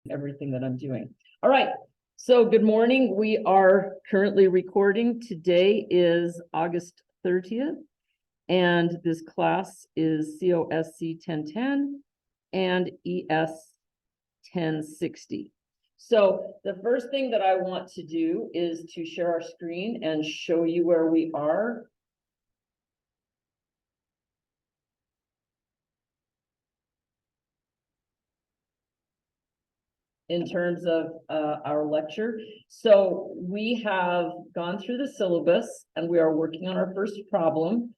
everything that I'm doing. All right. So good morning. We are currently recording. Today is August 30th, and this class is COSC 1010 and ES 1060. So the first thing that I want to do is to share our screen and show you where we are. In terms of our lecture. So we have gone through the syllabus and we are working on our first problem.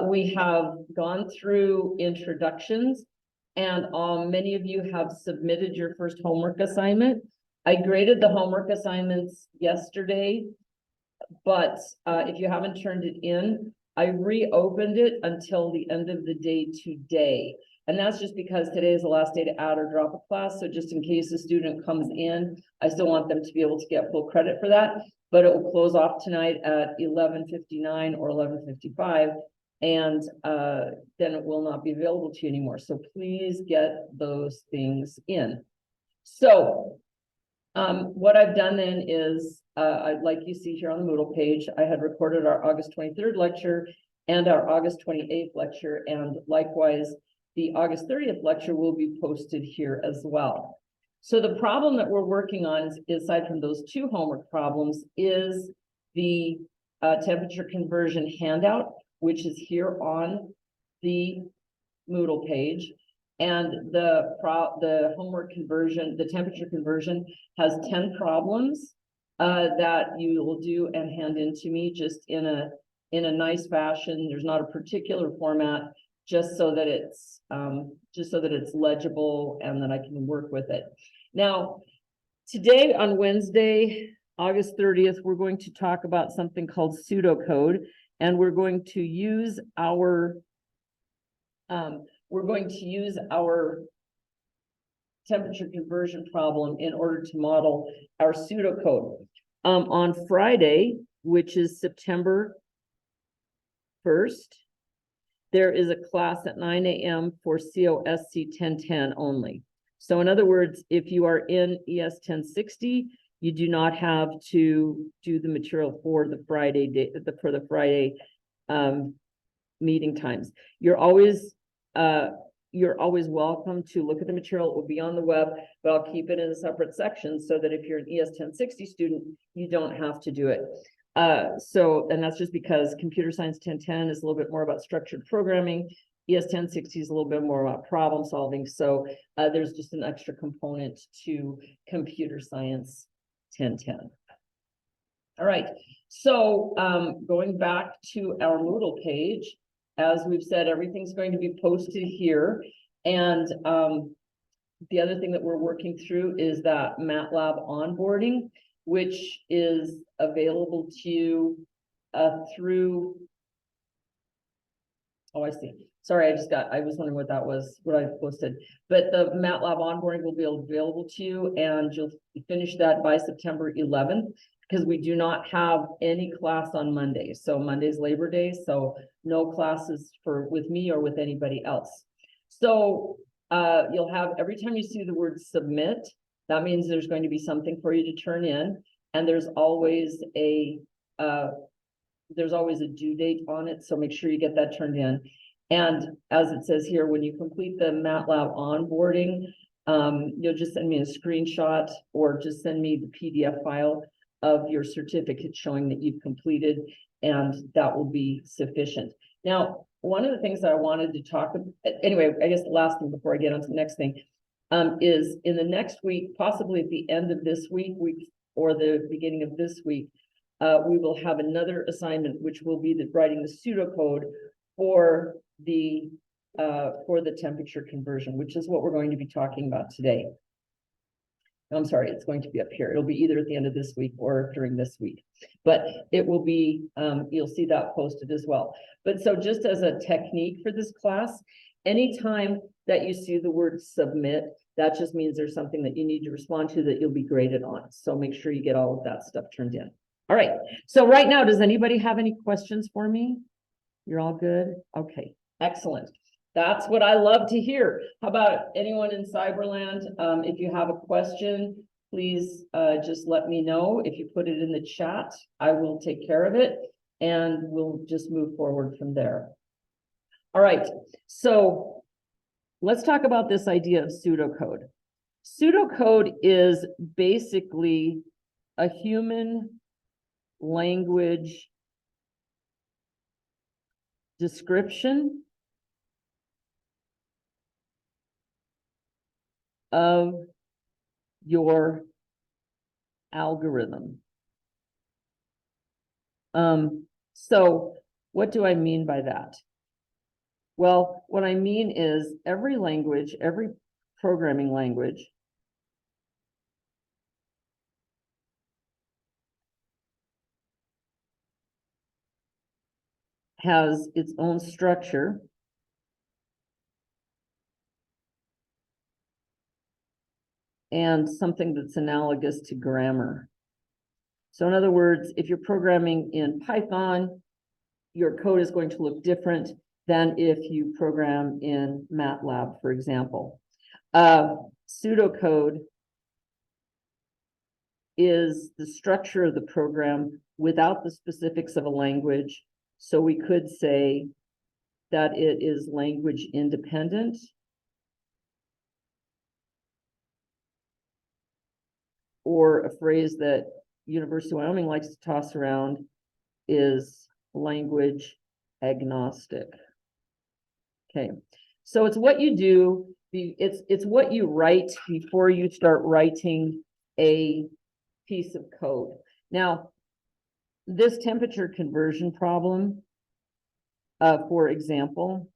We have gone through introductions, and many of you have submitted your first homework assignment. I graded the homework assignments yesterday, but if you haven't turned it in, I reopened it until the end of the day today. And that's just because today is the last day to add or drop a class. So just in case a student comes in, I still want them to be able to get full credit for that. But it will close off tonight at 11:59 or 11:55. And then it will not be available to you anymore. So please get those things in. So what I've done then is, like you see here on the Moodle page, I had recorded our August 23rd lecture and our August 28th lecture, and likewise, the August 30th lecture will be posted here as well. So the problem that we're working on, aside from those two homework problems, is the temperature conversion handout, which is here on the Moodle page. And the homework conversion, the temperature conversion, has 10 problems that you will do and hand in to me just in a nice fashion. There's not a particular format, just so that it's legible and that I can work with it. Now, today on Wednesday, August 30th, we're going to talk about something called pseudocode, and we're going to use our temperature conversion problem in order to model our pseudocode. On Friday, which is September 1st, there is a class at 9 a.m. for COSC 1010 only. So in other words, if you are in ES 1060, you do not have to do the material for the Friday meeting times. You're always welcome to look at the material. It will be on the web, but I'll keep it in a separate section so that if you're an ES 1060 student, you don't have to do it. And that's just because computer science 1010 is a little bit more about structured programming. ES 1060 is a little bit more about problem solving. So there's just an extra component to computer science 1010. All right. So going back to our Moodle page, as we've said, everything's going to be posted here. And the other thing that we're working through is that MATLAB onboarding, which is available to you through, oh, I see. Sorry, I was wondering what that was, what I posted. But the MATLAB onboarding will be available to you, and you'll finish that by September 11th, because we do not have any class on Monday. So Monday's Labor Day, so no classes with me or with anybody else. So you'll have, every time you see the word submit, that means there's going to be something for you to turn in, and there's always a due date on it, so make sure you get that turned in. And as it says here, when you complete the MATLAB onboarding, you'll just send me a screenshot or just send me the PDF file of your certificate showing that you've completed, and that will be sufficient. Now, one of the things that I wanted to talk about, anyway, I guess the last thing before I get on to the next thing, is in the next week, possibly at the end of this week or the beginning of this week, we will have another assignment, which will be writing the pseudocode for the temperature conversion, which is what we're going to be talking about today. I'm sorry, it's going to be up here. It'll be either at the end of this week or during this week, but it will be, you'll see that posted as well. But so just as a technique for this class, anytime that you see the word submit, that just means there's something that you need to respond to that you'll be graded on. So make sure you get all of that stuff turned in. All right. So right now, does anybody have any questions for me? You're all good? Okay, excellent. That's what I love to hear. How about anyone in Cyberland? If you have a question, please just let me know. If you put it in the chat, I will take care of it and we'll just move forward from there. All right, so let's talk about this idea of pseudocode. Pseudocode is basically a human language description of your algorithm. So what do I mean by that? Well, what I mean is every language, every programming language has its own structure and something that's analogous to grammar. So in other words, if you're programming in Python, your code is going to look different than if you program in MATLAB, for example. Pseudocode is the structure of the program without the specifics of a language. So we could say that it is language independent. Or a phrase that University of Wyoming likes to toss around is language agnostic. Okay, so it's what you do, it's what you write before you start writing a piece of code. Now, this temperature conversion problem, for example,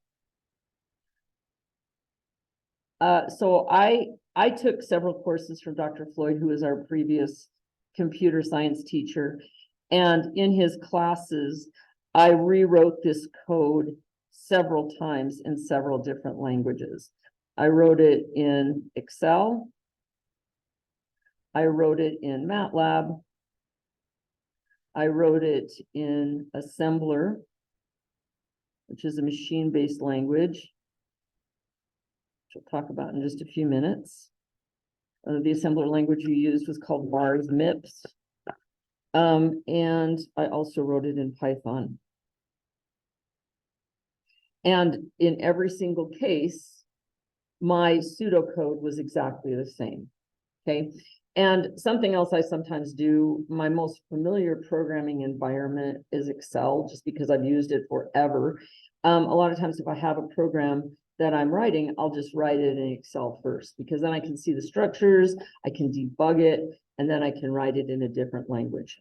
so I took several courses from Dr. Floyd, who is our previous computer science teacher, and in his classes, I rewrote this code several times in several different languages. I wrote it in Excel. I wrote it in MATLAB. I wrote it in assembler, which is a machine-based language, which we'll talk about in just a few minutes. The assembler language we used was called Mars MIPS. And I also wrote it in Python. And in every single case, my pseudocode was exactly the same, okay? And something else I sometimes do, my most familiar programming environment is Excel, just because I've used it forever. A lot of times if I have a program that I'm writing, I'll just write it in Excel first, because then I can see the structures, I can debug it, and then I can write it in a different language.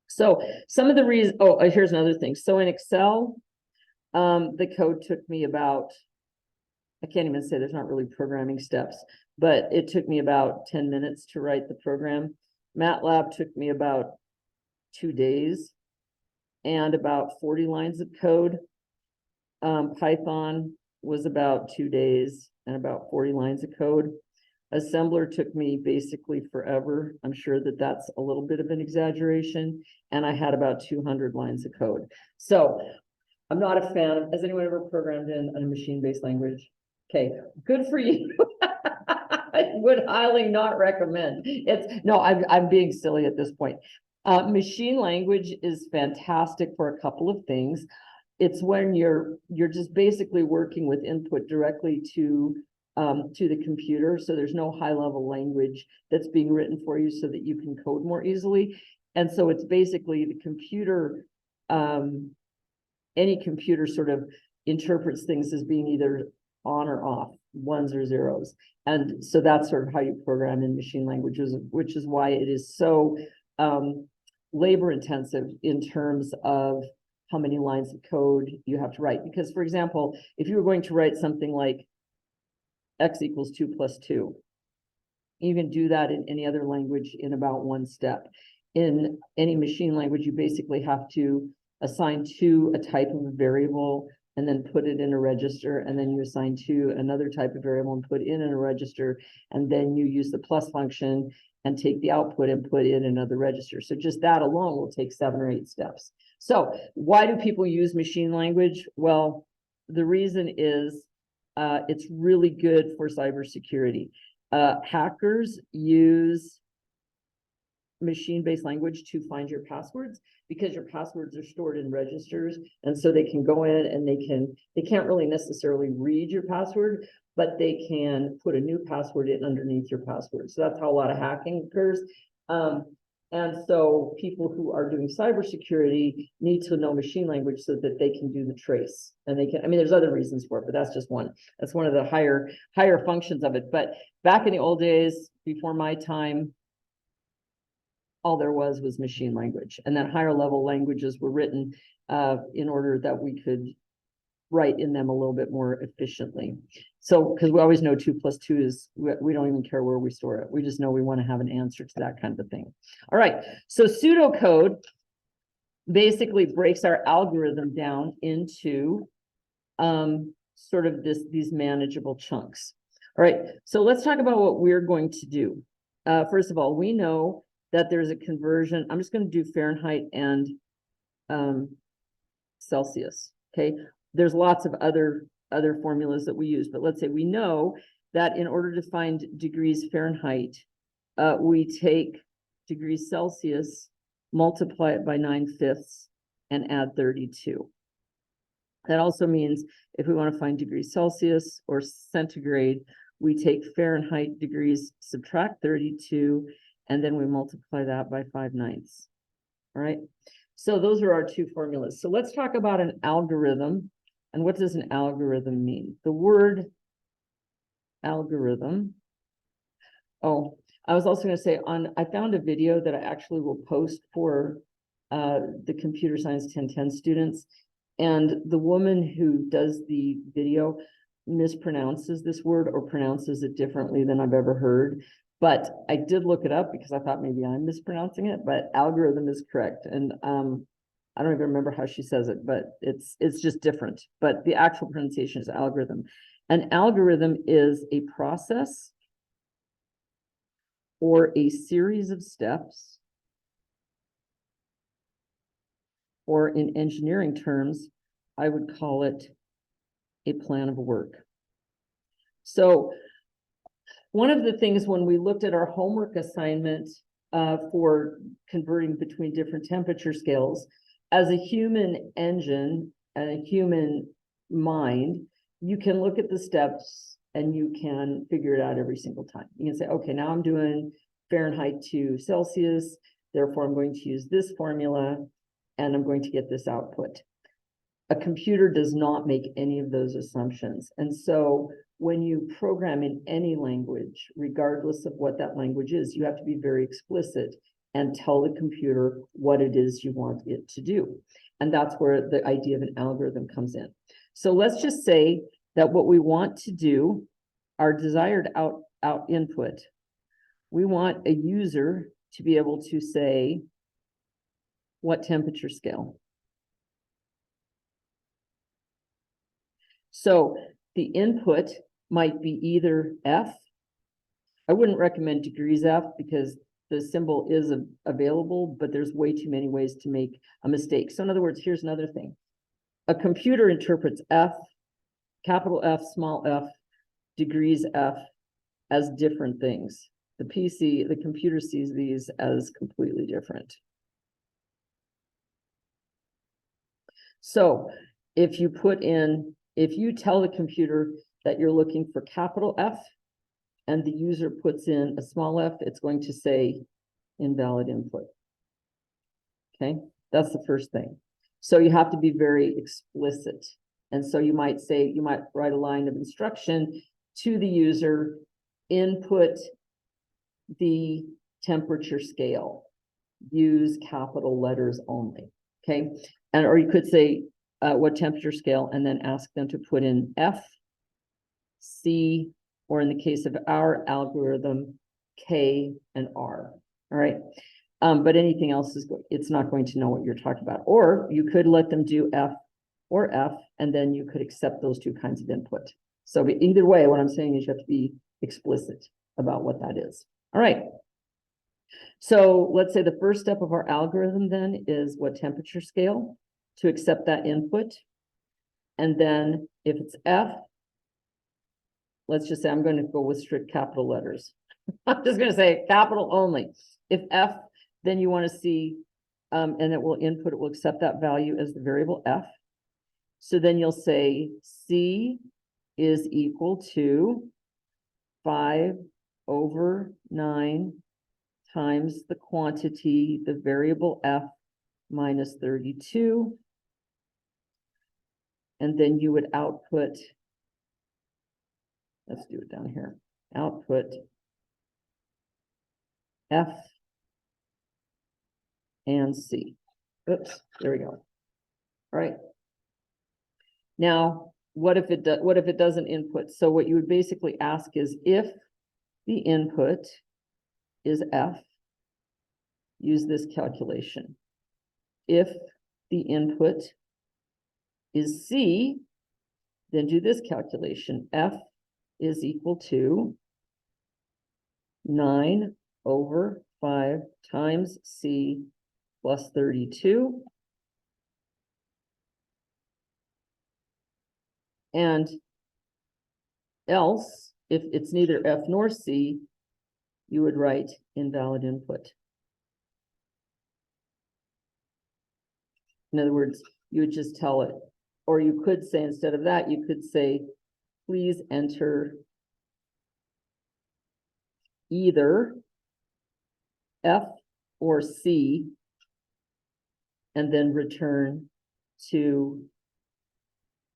So some of the reasons, here's another thing. So in Excel, the code took me about, I can't even say there's not really programming steps, but it took me about 10 minutes to write the program. MATLAB took me about 2 days and about 40 lines of code. Python was about 2 days and about 40 lines of code. Assembler took me basically forever. I'm sure that that's a little bit of an exaggeration. And I had about 200 lines of code. So I'm not a fan. Has anyone ever programmed in a machine-based language? Okay, good for you. I would highly not recommend. I'm being silly at this point. Machine language is fantastic for a couple of things. It's when you're just basically working with input directly to the computer. So there's no high-level language that's being written for you so that you can code more easily. And so it's basically the computer, any computer sort of interprets things as being either on or off, ones or zeros. And so that's sort of how you program in machine languages, which is why it is so labor intensive in terms of how many lines of code you have to write. Because, for example, if you were going to write something like x equals 2 plus 2, you can do that in any other language in about one step. In any machine language, you basically have to assign to a type of a variable and then put it in a register, and then you assign to another type of variable and put in a register, and then you use the plus function and take the output and put in another register. So just that alone will take 7 or 8 steps. So why do people use machine language? Well, the reason is it's really good for cybersecurity. Hackers use machine-based language to find your passwords because your passwords are stored in registers, and so they can go in and they can't really necessarily read your password, but they can put a new password in underneath your password. So that's how a lot of hacking occurs. And so people who are doing cybersecurity need to know machine language so that they can do the trace. And they can, I mean, there's other reasons for it, but that's just one. That's one of the higher functions of it. But back in the old days, before my time, all there was machine language. And then higher level languages were written in order that we could write in them a little bit more efficiently. So, because we always know 2 + 2 is, we don't even care where we store it. We just know we want to have an answer to that kind of a thing. All right, so pseudocode basically breaks our algorithm down into sort of these manageable chunks. All right, so let's talk about what we're going to do. First of all, we know that there's a conversion. I'm just going to do Fahrenheit and Celsius, okay? There's lots of other formulas that we use, but let's say we know that in order to find degrees Fahrenheit, we take degrees Celsius, multiply it by 9/5 and add 32. That also means if we want to find degrees Celsius or centigrade, we take Fahrenheit degrees, subtract 32, and then we multiply that by 5/9. All right, so those are our 2 formulas. So let's talk about an algorithm. And what does an algorithm mean? The word algorithm. Oh, I was also going to say I found a video that I actually will post for the computer science 1010 students. And the woman who does the video mispronounces this word or pronounces it differently than I've ever heard. But I did look it up because I thought maybe I'm mispronouncing it, but algorithm is correct. And I don't even remember how she says it, but it's just different. But the actual pronunciation is algorithm. An algorithm is a process or a series of steps, or in engineering terms, I would call it a plan of work. So one of the things when we looked at our homework assignment for converting between different temperature scales, as a human engine and a human mind, you can look at the steps and you can figure it out every single time. You can say, okay, now I'm doing Fahrenheit to Celsius, therefore I'm going to use this formula and I'm going to get this output. A computer does not make any of those assumptions. And so when you program in any language, regardless of what that language is, you have to be very explicit and tell the computer what it is you want it to do. And that's where the idea of an algorithm comes in. So let's just say that what we want to do, our desired input, we want a user to be able to say, what temperature scale? So the input might be either F. I wouldn't recommend degrees F because the symbol is available, but there's way too many ways to make a mistake. So in other words, here's another thing. A computer interprets F, capital F, small f, degrees F as different things. The computer sees these as completely different. So if you tell the computer that you're looking for capital F, and the user puts in a small f, it's going to say invalid input. Okay, that's the first thing. So you have to be very explicit. And so you might write a line of instruction to the user, input the temperature scale, use capital letters only. Okay, or you could say what temperature scale, and then ask them to put in F, C, or in the case of our algorithm, K and R. All right. But anything else it's not going to know what you're talking about. Or you could let them do F or F, and then you could accept those 2 kinds of input. So either way, what I'm saying is you have to be explicit about what that is. All right. So let's say the first step of our algorithm then is what temperature scale to accept that input. And then if it's F, let's just say I'm going to go with strict capital letters. I'm just going to say capital only. If F, then you want to see, and it will accept that value as the variable F. So then you'll say C is equal to 5/9 times the quantity, the variable F, minus 32. And then you would output, let's do it down here, output F and C. Oops, there we go. All right. Now, what if it doesn't input? So what you would basically ask is if the input is F, use this calculation. If the input is C, then do this calculation. F is equal to 9/5 times C plus 32. And else, if it's neither F nor C, you would write invalid input. In other words, you would just tell it, or you could say, instead of that, you could say, please enter either F or C, and then return to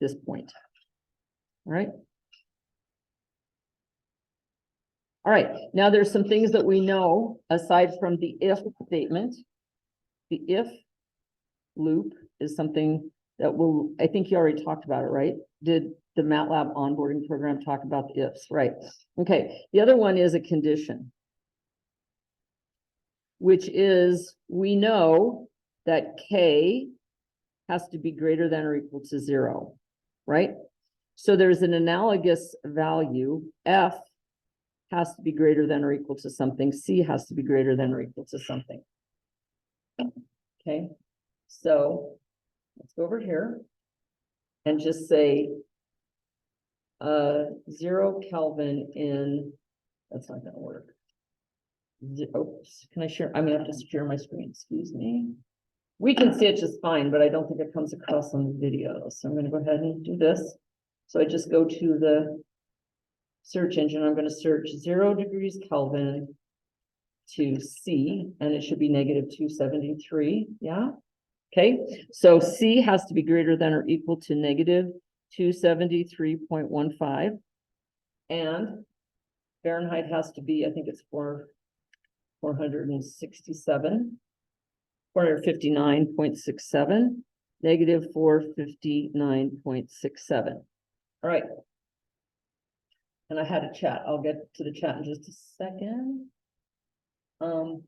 this point. All right. All right. Now there's some things that we know aside from the if statement. The if loop is something that will, I think you already talked about it, right? Did the MATLAB onboarding program talk about the ifs? Right. Okay. The other one is a condition, which is we know that K has to be greater than or equal to 0, right? So there's an analogous value. F has to be greater than or equal to something. C has to be greater than or equal to something. Okay, so let's go over here and just say 0 Kelvin in, that's not going to work. Oops, can I share? I'm going to have to share my screen. Excuse me. We can see it just fine, but I don't think it comes across on the video. So I'm going to go ahead and do this. So I just go to the search engine. I'm going to search 0 degrees Kelvin to C, and it should be -273. Yeah. Okay. So C has to be greater than or equal to -273.15. And Fahrenheit has to be, I think it's 459.67, -459.67. All right. And I had a chat. I'll get to the chat in just a second. Oh,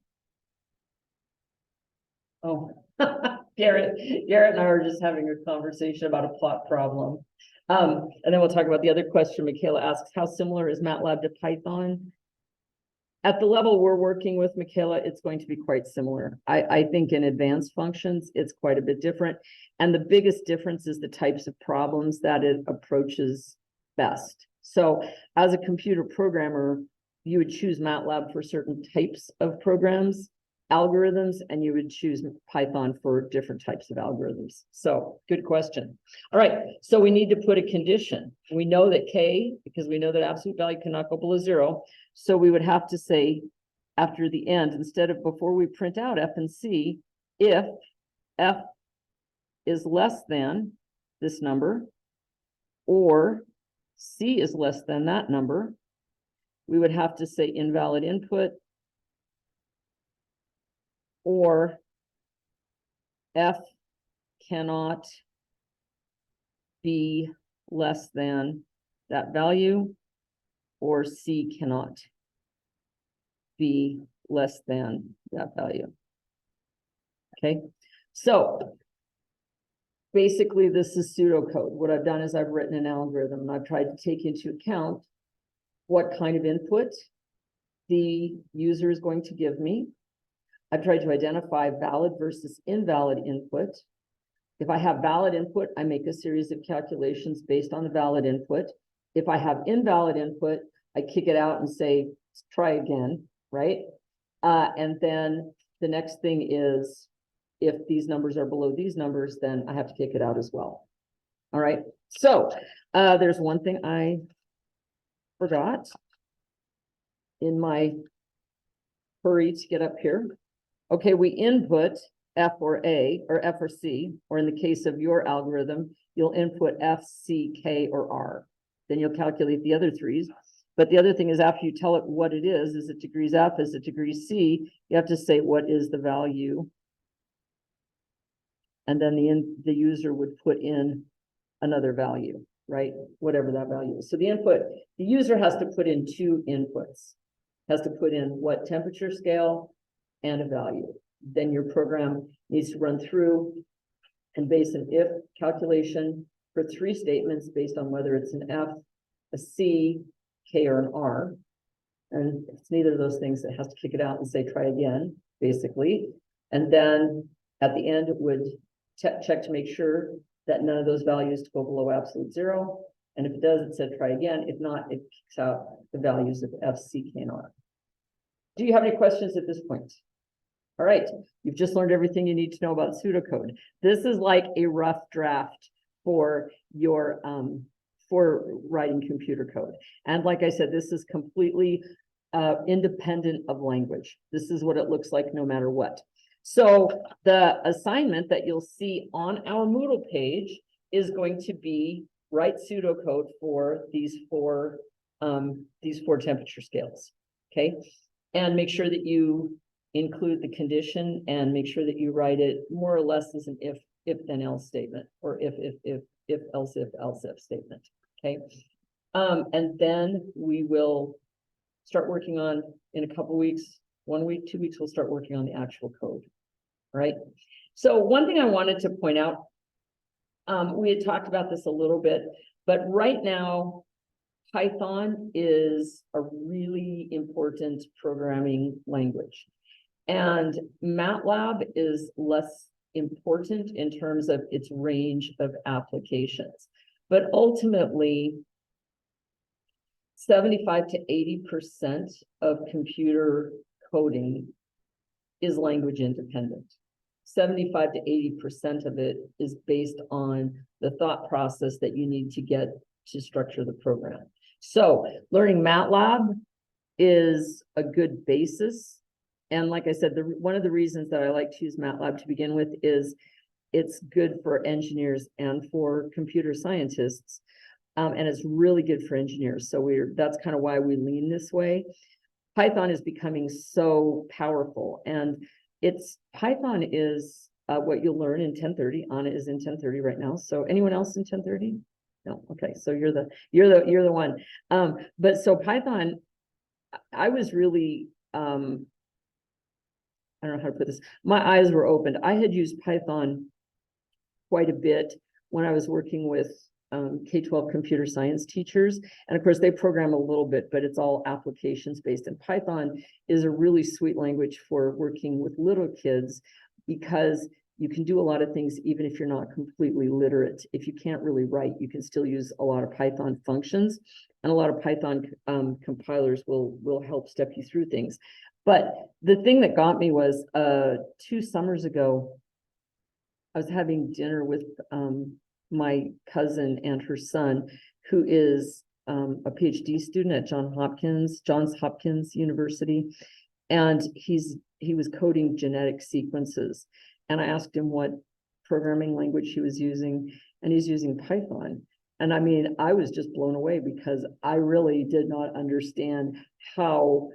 Garrett and I were just having a conversation about a plot problem. And then we'll talk about the other question. Michaela asks, how similar is MATLAB to Python? At the level we're working with, Michaela, it's going to be quite similar. I think in advanced functions, it's quite a bit different. And the biggest difference is the types of problems that it approaches best. So as a computer programmer, you would choose MATLAB for certain types of programs, algorithms, and you would choose Python for different types of algorithms. So good question. All right, so we need to put a condition. We know that K, because we know that absolute value cannot go below 0. So we would have to say after the end, instead of before we print out F and C, if F is less than this number, or C is less than that number, we would have to say invalid input, or F cannot be less than that value, or C cannot be less than that value. Okay, so basically this is pseudocode. What I've done is I've written an algorithm, and I've tried to take into account what kind of input the user is going to give me. I've tried to identify valid versus invalid input If I have valid input, I make a series of calculations based on the valid input. If I have invalid input, I kick it out and say, try again, right? And then the next thing is, if these numbers are below these numbers, then I have to kick it out as well. All right, so there's one thing I forgot in my hurry to get up here. Okay, we input F or A, or F or C, or in the case of your algorithm, you'll input F, C, K, or R. Then you'll calculate the other threes. But the other thing is, after you tell it what it is it degrees F, is it degrees C, you have to say what is the value. And then the user would put in another value, right? Whatever that value is. So the user has to put in two inputs. Has to put in what temperature scale and a value. Then your program needs to run through and base an if calculation for three statements based on whether it's an F, a C, K, or an R. And if it's neither of those things, it has to kick it out and say, try again, basically. And then at the end, it would check to make sure that none of those values go below absolute zero. And if it does, it said try again. If not, it kicks out the values of F, C, K, and R. Do you have any questions at this point? All right, you've just learned everything you need to know about pseudocode. This is like a rough draft for your for writing computer code. And like I said, this is completely independent of language. This is what it looks like no matter what. So the assignment that you'll see on our Moodle page is going to be write pseudocode for these four temperature scales. Okay, and make sure that you include the condition and make sure that you write it more or less as an if then else statement, or if else if statement. Okay, and then we will start working on, in a couple weeks, 1 week, 2 weeks, we'll start working on the actual code. Right. So one thing I wanted to point out, we had talked about this a little bit, but right now Python is a really important programming language. And MATLAB is less important in terms of its range of applications. But ultimately, 75 to 80% of computer coding is language independent. 75 to 80% of it is based on the thought process that you need to get to structure the program. So learning MATLAB is a good basis. And like I said, one of the reasons that I like to use MATLAB to begin with is it's good for engineers and for computer scientists. And it's really good for engineers. So that's kind of why we lean this way. Python is becoming so powerful, and Python is what you'll learn in 1030. Anna is in 1030 right now. So anyone else in 1030? No. Okay. So you're the one. But so Python, I was really, I don't know how to put this. My eyes were opened. I had used Python quite a bit when I was working with K-12 computer science teachers. And of course, they program a little bit, but it's all applications based. And Python is a really sweet language for working with little kids because you can do a lot of things even if you're not completely literate. If you can't really write, you can still use a lot of Python functions, and a lot of Python compilers will help step you through things. But the thing that got me was 2 summers ago, I was having dinner with my cousin and her son, who is a PhD student at Johns Hopkins University. And he was coding genetic sequences. And I asked him what programming language he was using, and he's using Python. And I mean, I was just blown away because I really did not understand how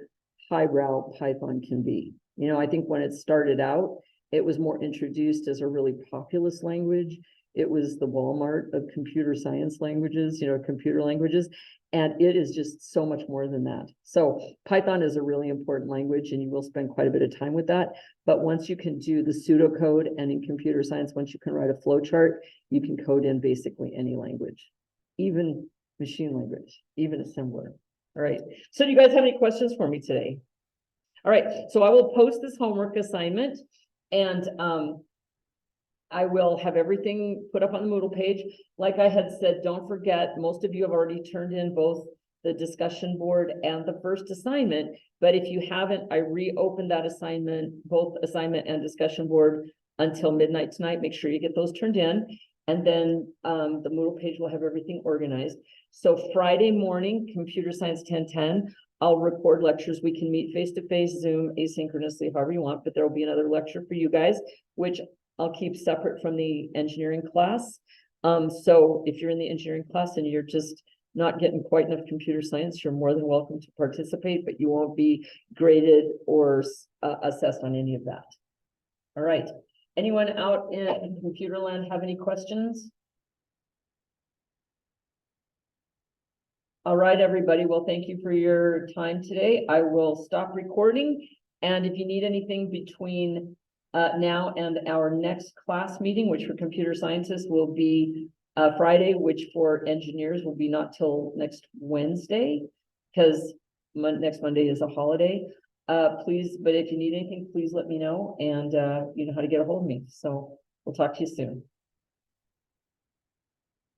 highbrow Python can be. You know, I think when it started out, it was more introduced as a really populous language. It was the Walmart of computer science languages, computer languages, and it is just so much more than that. So Python is a really important language, and you will spend quite a bit of time with that. But once you can do the pseudocode, and in computer science, once you can write a flowchart, you can code in basically any language, even machine language, even assembler. All right. So do you guys have any questions for me today? All right. So I will post this homework assignment, and I will have everything put up on the Moodle page. Like I had said, don't forget, most of you have already turned in both the discussion board and the first assignment. But if you haven't, I reopened that assignment, both assignment and discussion board until midnight tonight. Make sure you get those turned in. And then the Moodle page will have everything organized. So Friday morning, computer science 1010, I'll record lectures. We can meet face-to-face, Zoom, asynchronously, however you want, but there will be another lecture for you guys, which I'll keep separate from the engineering class. So if you're in the engineering class and you're just not getting quite enough computer science, you're more than welcome to participate, but you won't be graded or assessed on any of that. All right. Anyone out in computer land have any questions? All right, everybody. Well, thank you for your time today. I will stop recording. And if you need anything between now and our next class meeting, which for computer scientists will be Friday, which for engineers will be not till next Wednesday, because next Monday is a holiday. Please, but if you need anything, please let me know, and you know how to get a hold of me. So we'll talk to you soon.